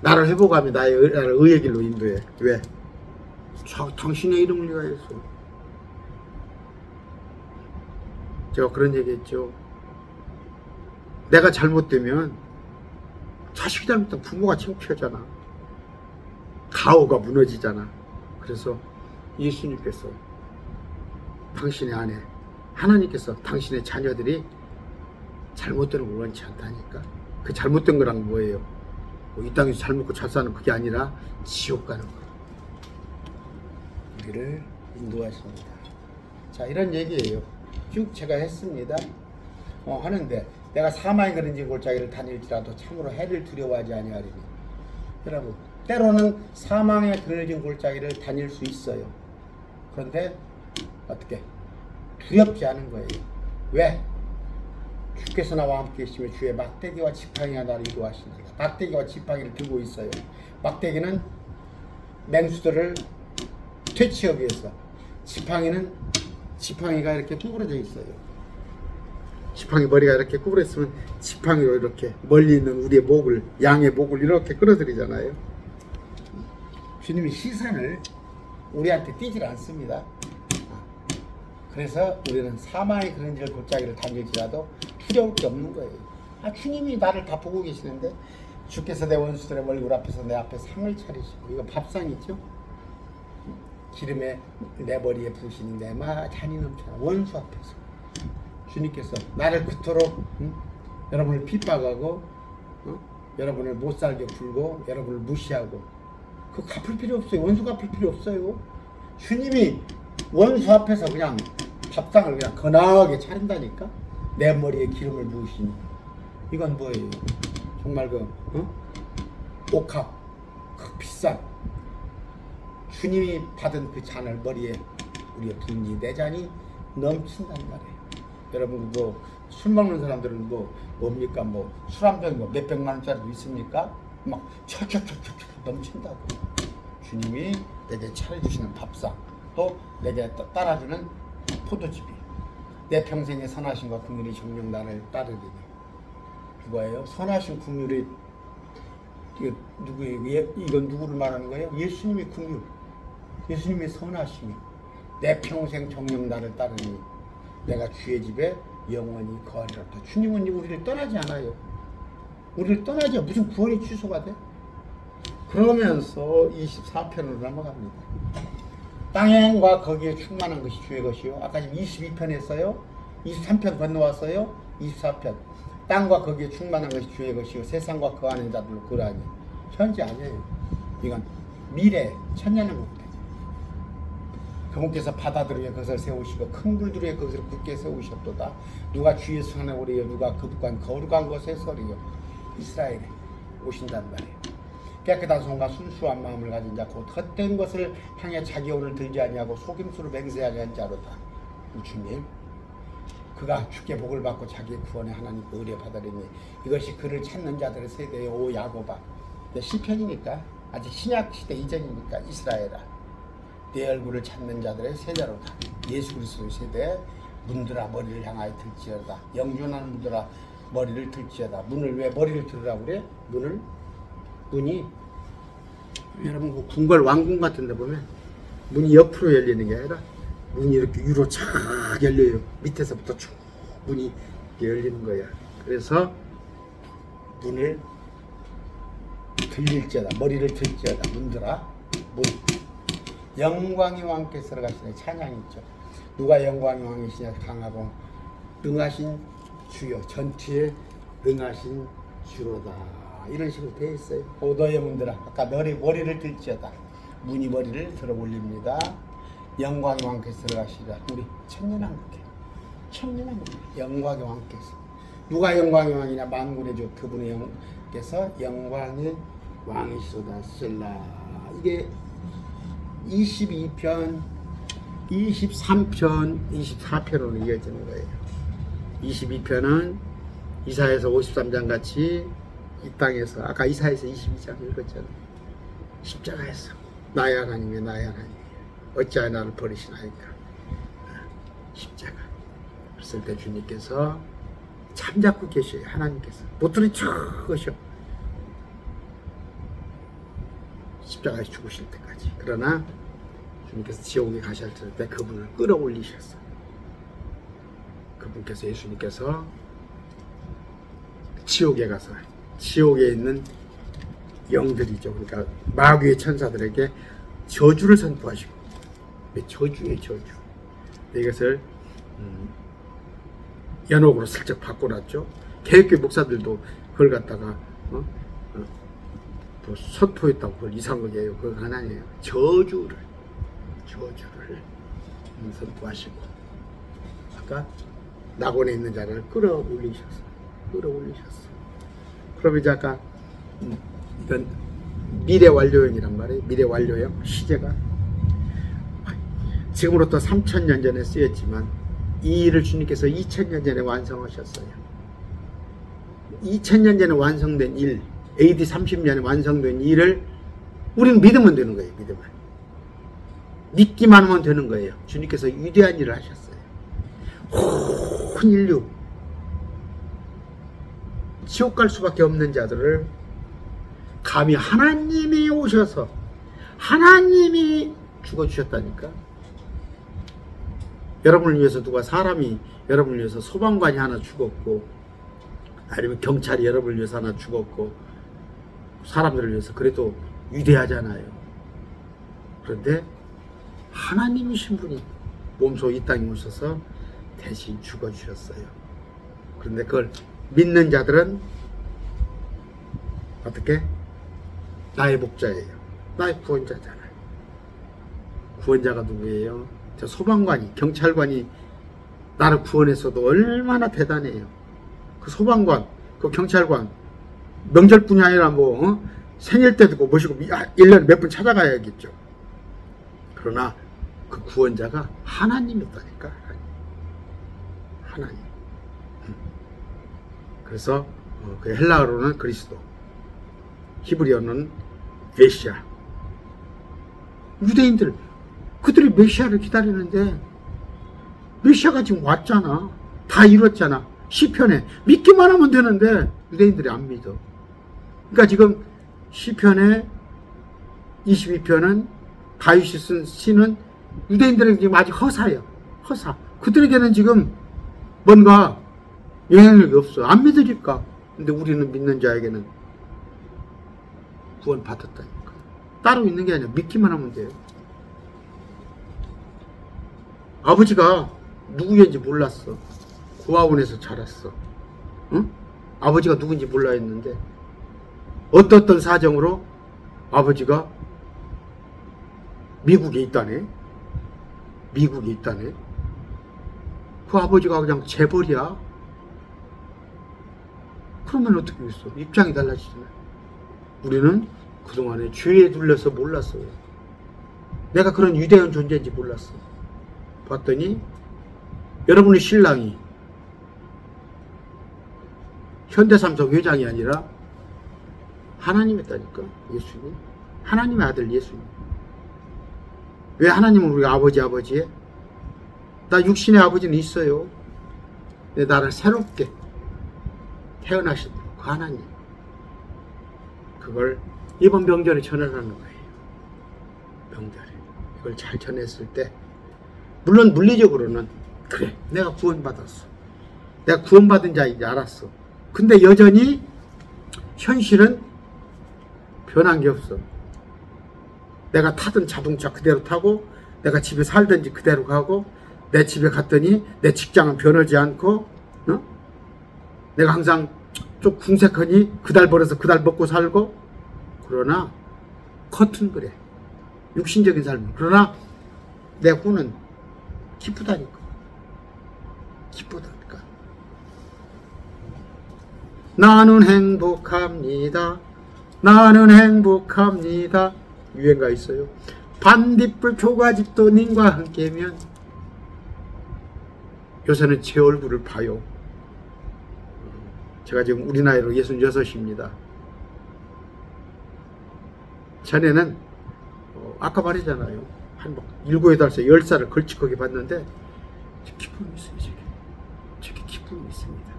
나를 회복하며 나를 의의 길로 인도해. 왜? 당신의 이름을 위하여서. 제가 그런 얘기했죠. 내가 잘못되면 자식이 잘못되면 부모가 창피하잖아. 가오가 무너지잖아. 그래서 예수님께서 당신의 아내, 하나님께서 당신의 자녀들이 잘못되는 걸 원치 않다니까. 그 잘못된 거랑 뭐예요? 이 땅에서 잘 먹고 잘 사는 그게 아니라 지옥 가는 거. 우리를 인도하십니다. 자, 이런 얘기예요. 쭉 제가 했습니다. 하는데 내가 사망의 그런지 골짜기를 다닐지라도 참으로 해를 두려워하지 아니하리니. 여러분, 때로는 사망의 그늘진 골짜기를 다닐 수 있어요. 그런데 어떻게? 두렵지 않은 거예요. 왜? 주께서 나와 함께 계시며 주의 막대기와 지팡이가 나를 인도하시니라. 막대기와 지팡이를 들고 있어요. 막대기는 맹수들을 퇴치하기 위해서, 지팡이가 이렇게 구부러져 있어요. 지팡이 머리가 이렇게 구부러 있으면 지팡이로 이렇게 멀리 있는 우리의 목을, 양의 목을 이렇게 끌어들이잖아요. 주님이 시선을 우리한테 띄질 않습니다. 그래서 우리는 사망의 그늘진 골짜기를 다닐지라도 두려울 게 없는 거예요. 주님이 나를 다 보고 계시는데, 주께서 내 원수들의 얼굴 앞에서 내 앞에 상을 차리시고, 이거 밥상이죠. 기름에 내 머리에 부으시는 내 잔이 넘쳐나. 원수 앞에서 주님께서 나를 그토록 여러분을 핍박하고 여러분을 못살게 굴고 여러분을 무시하고, 그거 갚을 필요 없어요. 원수 갚을 필요 없어요. 주님이 원수 앞에서 그냥 밥상을 그냥 거나하게 차린다니까. 내 머리에 기름을 부으시니. 이건 뭐예요? 정말 옥합, 그 비싼 주님이 받은 그 잔을 머리에 우리의 부은지 내 잔이 넘친단 말이에요. 여러분, 그거 술 먹는 사람들은 뭡니까? 술 한 병이 몇백만 원짜리도 있습니까? 막 철철철철 넘친다고. 주님이 내게 차려주시는 밥상, 또 내게 따라주는 포도즙이 내 평생의 선하심과 긍휼이 정녕 나를 따르리니. 누가예요? 선하신 긍휼이 이거 누구예요? 이건 누구를 말하는 거예요? 예수님의 긍휼, 예수님의 선하심이 내 평생 정녕 나를 따르니 내가 주의 집에 영원히 거하리로다. 주님은 우리를 떠나지 않아요. 우리를 떠나지 무슨 구원이 취소가 돼? 그러면서 24편으로 넘어갑니다. 땅과 거기에 충만한 것이 주의 것이요. 아까 지금 22편 했어요. 23편 건너왔어요. 24편. 땅과 거기에 충만한 것이 주의 것이요. 세상과 그 안에 자들로 그러하니. 현재 아니에요. 이건 미래, 천년왕국까지. 그분께서 바다들 위에 그것을 세우시고 큰 물들 위에 그것을 굳게 세우셨도다. 누가 주의 손에 오리요, 누가 그분간 거룩한 것에 서리요. 이스라엘에 오신단 말이에요. 깨끗한 손과 순수한 마음을 가진 자 곧 헛된 것을 향해 자기 혼을 들지 아니하고 속임수로 맹세하지 않은 자로다. 주님, 그가 주께 복을 받고 자기의 구원에 하나님께 의뢰 받으리니 이것이 그를 찾는 자들의 세대의 오 야곱아. 시편이니까 아직 신약 시대 이전이니까 이스라엘아, 내 얼굴을 찾는 자들의 세대로다. 예수 그리스도의 세대. 문들아 머리를 향하여 들지어다. 영존하는 문들아 머리를 들지어다. 문을 왜 머리를 들으라고 그래? 문이 여러분 그 궁궐 왕궁 같은 데 보면 문이 옆으로 열리는 게 아니라 문이 이렇게 위로 쫙 열려요. 밑에서부터 쭉 문이 열리는 거야. 그래서 문을 들릴지어다. 머리를 들지어다. 문들아 문. 영광의 왕께서 들어가시는 찬양이 있죠. 누가 영광의 왕이시냐? 강하고 능하신 주여, 전투에 능하신 주로다. 이런 식으로 되어 있어요. 오 너의 문들아, 아까 머리를 들지어다. 문이 머리를 들어 올립니다. 영광의 왕께서 들어가시리라. 우리 천년왕국에, 천년왕국 영광의 왕께서. 누가 영광의 왕이냐? 만군의 주 그분의 영께서 영광의 왕이시로다. 셀라. 이게 22편, 23편, 24편으로 이어지는 거예요. 22편은 이사야서 53장 같이 이 땅에서, 아까 이사야서 22장 읽었잖아요. 십자가에서 나의 하나님이여, 나의 하나님이여, 어찌하여 나를 버리시나이까. 십자가 그랬을 때 주님께서 잠자고 계셔요. 하나님께서 보트를 쭉 거셔, 십자가에 죽으실 때까지. 그러나 주님께서 지옥에 가실 때 그분을 끌어올리셨어요. 그분께서, 예수님께서 지옥에 가서 지옥에 있는 영들이죠. 그러니까 마귀의 천사들에게 저주를 선포하시고, 저주예요, 저주. 이것을 연옥으로 슬쩍 바꿔놨죠. 개혁교회 목사들도 그걸 갖다가 또 선포했다고 그걸 이상하게 해요. 그건 아니에요. 저주를 선포하시고, 아까 낙원에 있는 자를 끌어올리셨어요. 그럼 이제 아까 이건 미래 완료형이란 말이에요. 미래 완료형 시제가 지금으로부터 3000년 전에 쓰였지만 이 일을 주님께서 2000년 전에 완성하셨어요. 2000년 전에 완성된 일, AD 30년에 완성된 일을 우리는 믿으면 되는 거예요. 믿기만 하면 되는 거예요. 주님께서 위대한 일을 하셨어요. 온 인류, 지옥 갈 수밖에 없는 자들을 감히 하나님이 오셔서 하나님이 죽어주셨다니까. 여러분을 위해서 누가, 사람이 여러분을 위해서, 소방관이 하나 죽었고, 아니면 경찰이 여러분을 위해서 하나 죽었고, 사람들을 위해서, 그래도 위대하잖아요. 그런데 하나님이신 분이 몸소 이 땅에 오셔서 대신 죽어주셨어요. 그런데 그걸 믿는 자들은 어떻게? 나의 목자예요. 나의 구원자잖아요. 구원자가 누구예요? 저 소방관이, 경찰관이 나를 구원했어도 얼마나 대단해요. 그 소방관, 그 경찰관, 명절뿐이 아니라 생일 때도 모시고 1년에 몇 번 찾아가야겠죠. 그러나 그 구원자가 하나님이었다니까. 하나님. 그래서 그 헬라어로는 그리스도, 히브리어는 메시아. 유대인들 그들이 메시아를 기다리는데 메시아가 지금 왔잖아. 다 이뤘잖아. 시편에 믿기만 하면 되는데 유대인들이 안 믿어. 그러니까 지금 시편의 22편은 다윗이 쓴 시는 유대인들에게 지금 아직 허사예요. 허사. 그들에게는 지금 뭔가 영향력이 없어. 안 믿으니까. 근데 우리는 믿는 자에게는 구원 받았다니까. 따로 있는 게 아니라 믿기만 하면 돼요. 아버지가 누구인지 몰랐어. 고아원에서 자랐어. 응? 아버지가 누군지 몰라 했는데 어떤 사정으로 아버지가 미국에 있다네. 미국에 있다네. 그 아버지가 그냥 재벌이야. 그러면 어떻게 했어? 입장이 달라지잖아. 우리는 그동안에 죄에 눌려서 몰랐어요. 내가 그런 위대한 존재인지 몰랐어. 봤더니 여러분의 신랑이 현대삼성 회장이 아니라 하나님이었다니까. 예수님. 하나님의 아들 예수님. 왜 하나님은 우리가 아버지에? 나 육신의 아버지는 있어요. 근데 나를 새롭게 태어나신 그 하나님. 그걸 이번 명절에 전하라는 거예요. 명절에. 이걸 잘 전했을 때 물론 물리적으로는 그래 내가 구원받았어. 내가 구원받은 자인지 알았어. 근데 여전히 현실은 변한 게 없어. 내가 타던 자동차 그대로 타고 내가 집에 살든지 그대로 가고 내 집에 갔더니 내 직장은 변하지 않고 내가 항상 좀 궁색하니 그달 벌어서 그달 먹고 살고 그러나 겉은 그래. 육신적인 삶은. 그러나 내 혼은 기쁘다니까. 기쁘다니까. 나는 행복합니다. 나는 행복합니다. 유행가 있어요. 반딧불 초가집도 님과 함께면. 요새는 제 얼굴을 봐요. 제가 지금 우리 나이로 66입니다. 전에는 아까 말했잖아요. 한 7, 8살, 10살을 걸쭉하게 봤는데 기쁨이 있어요. 저게 기쁨이 있습니다.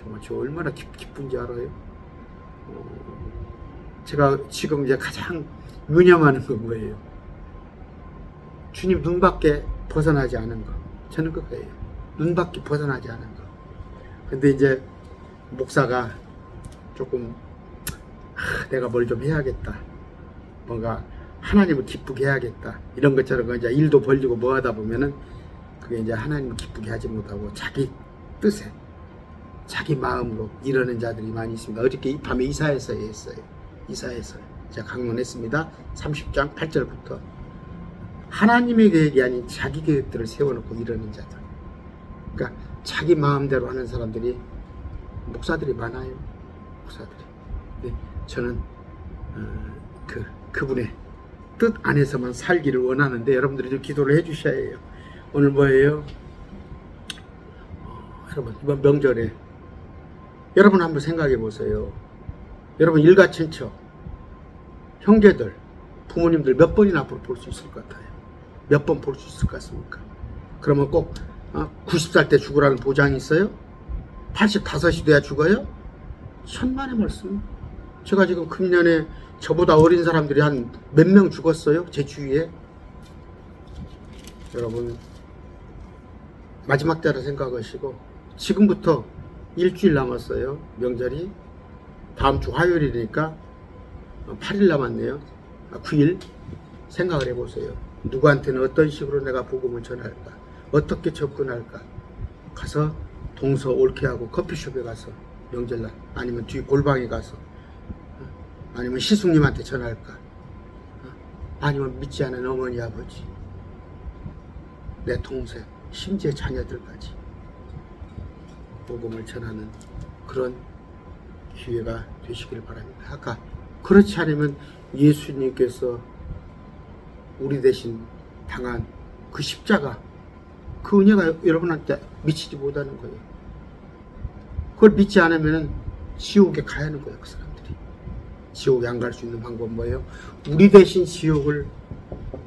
정말 저 얼마나 기쁜지 알아요? 제가 지금 이제 가장 유념하는 건 뭐예요? 주님 눈밖에 벗어나지 않은 거. 저는 그거예요. 눈밖에 벗어나지 않은 거. 근데 이제 목사가 조금 내가 뭘 좀 해야겠다. 뭔가 하나님을 기쁘게 해야겠다. 이런 것처럼 이제 일도 벌리고 뭐 하다 보면은 그게 이제 하나님을 기쁘게 하지 못하고 자기 뜻에 자기 마음으로 이러는 자들이 많이 있습니다. 어저께 이 밤에 이사에서 했어요. 이사에서 제가 강론했습니다. 30장 8절부터 하나님의 계획이 아닌 자기 계획들을 세워놓고 이러는 자들. 그러니까 자기 마음대로 하는 사람들이 목사들이 많아요. 목사들이. 근데 저는 그분의 뜻 안에서만 살기를 원하는데 여러분들이 좀 기도를 해주셔야 해요. 오늘 뭐예요? 여러분 이번 명절에 여러분 한번 생각해 보세요. 여러분 일가친척 형제들 부모님들 몇 번이나 앞으로 볼 수 있을 것 같아요? 몇 번 볼 수 있을 것 같습니까? 그러면 꼭 90살 때 죽으라는 보장이 있어요? 85이 돼야 죽어요? 천만의 말씀. 제가 지금 금년에 저보다 어린 사람들이 한 몇 명 죽었어요? 제 주위에. 여러분 마지막 때라 생각하시고 지금부터 일주일 남았어요. 명절이 다음 주 화요일이니까 8일 남았네요. 9일 생각을 해보세요. 누구한테는 어떤 식으로 내가 복음을 전할까? 어떻게 접근할까? 가서 동서 옳게 하고 커피숍에 가서 명절날 아니면 뒤 골방에 가서 아니면 시숙님한테 전할까? 아니면 믿지 않은 어머니 아버지 내 동생 심지어 자녀들까지 복음을 전하는 그런 기회가 되시길 바랍니다. 아까 그렇지 않으면 예수님께서 우리 대신 당한 그 십자가 그 은혜가 여러분한테 미치지 못하는 거예요. 그걸 믿지 않으면 지옥에 가야 하는 거예요. 그 사람들이. 지옥에 안 갈 수 있는 방법은 뭐예요? 우리 대신 지옥을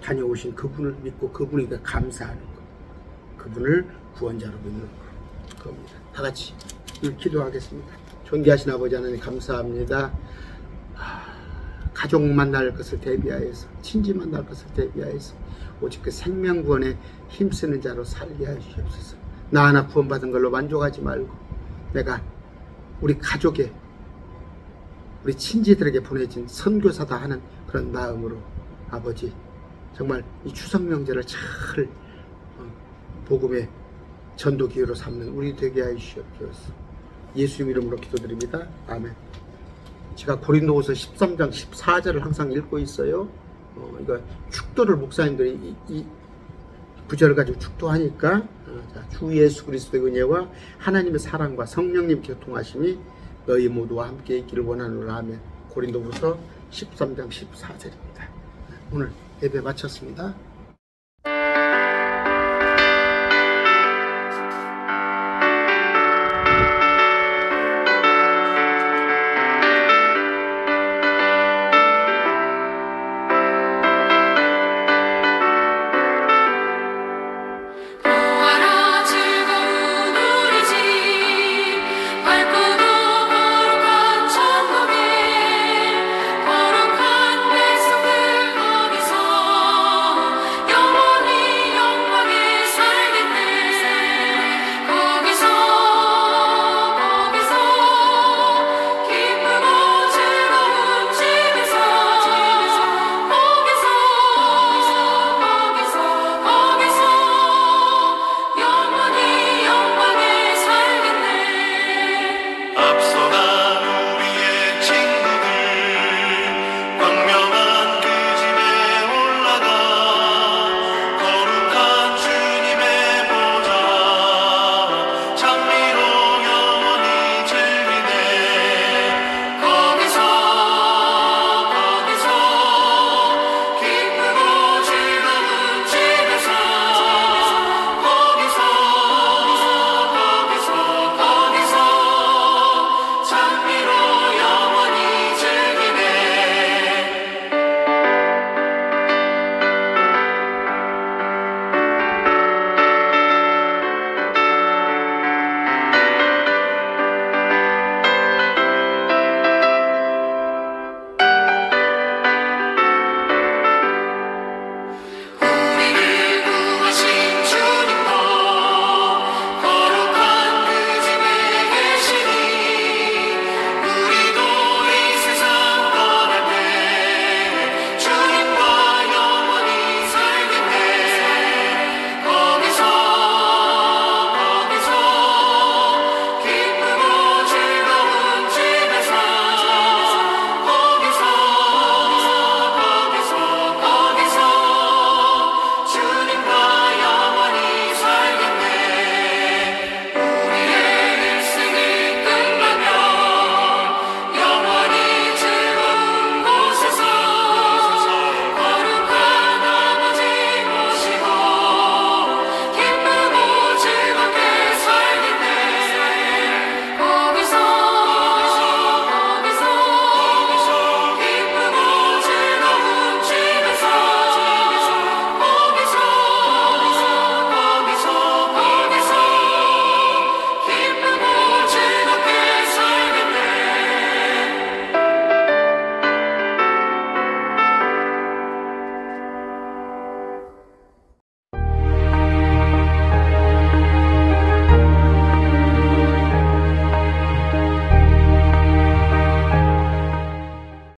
다녀오신 그분을 믿고 그분에게 감사하는 거. 그분을 구원자로 믿는 겁니다. 다 같이 기도하겠습니다. 존귀하신 아버지 하나님 감사합니다. 가족 만날 것을 대비하여서, 친지 만날 것을 대비하여서 오직 그 생명구원에 힘쓰는 자로 살게 하시옵소서. 나 하나 구원받은 걸로 만족하지 말고 내가 우리 가족에, 우리 친지들에게 보내진 선교사다 하는 그런 마음으로 아버지 정말 이 추석 명절을 잘 복음의 전도 기회로 삼는 우리 되게 하시옵소서. 예수 이름으로 기도드립니다. 아멘. 제가 고린도후서 13장 14절을 항상 읽고 있어요. 이거 축도를 목사님들이 이 구절을 가지고 축도하니까 주 예수 그리스도의 은혜와 하나님의 사랑과 성령님 교통하심이 너희 모두와 함께 있기를 원하노라. 아멘. 고린도후서 13장 14절입니다. 오늘 예배 마쳤습니다.